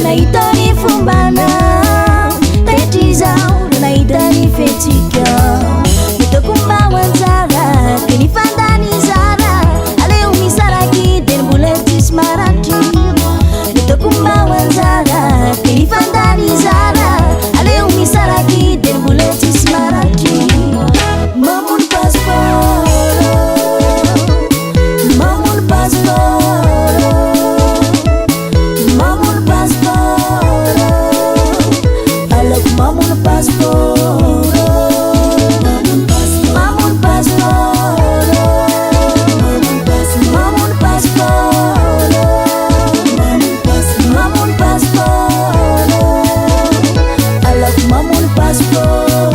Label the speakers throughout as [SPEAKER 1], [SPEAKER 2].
[SPEAKER 1] nahita ny fombana tetrizao nahita ny fetsikao hitako mawanjara ke ny fandanizara aleo misaraky de ny mbola tsisy maratry hitako mawanjara ke ny fandanizara aleo misaraky de ny mbola tsisy maratry mamono passeport mamono passeport mamono passeport alako mamono passeport mamono passeport mamono passeport mamono passeport alako mamono passeport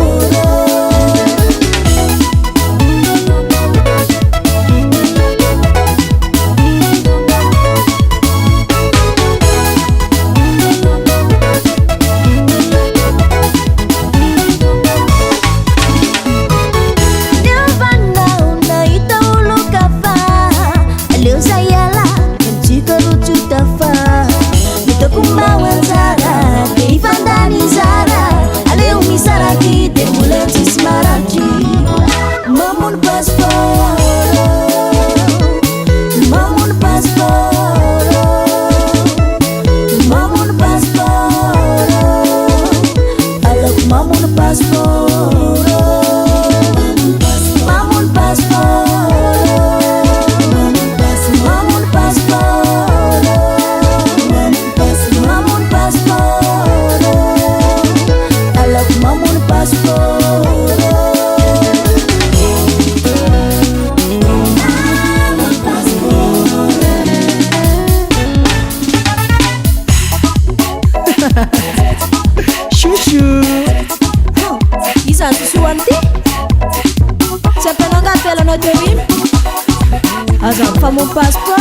[SPEAKER 1] Mon passeport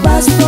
[SPEAKER 1] passeport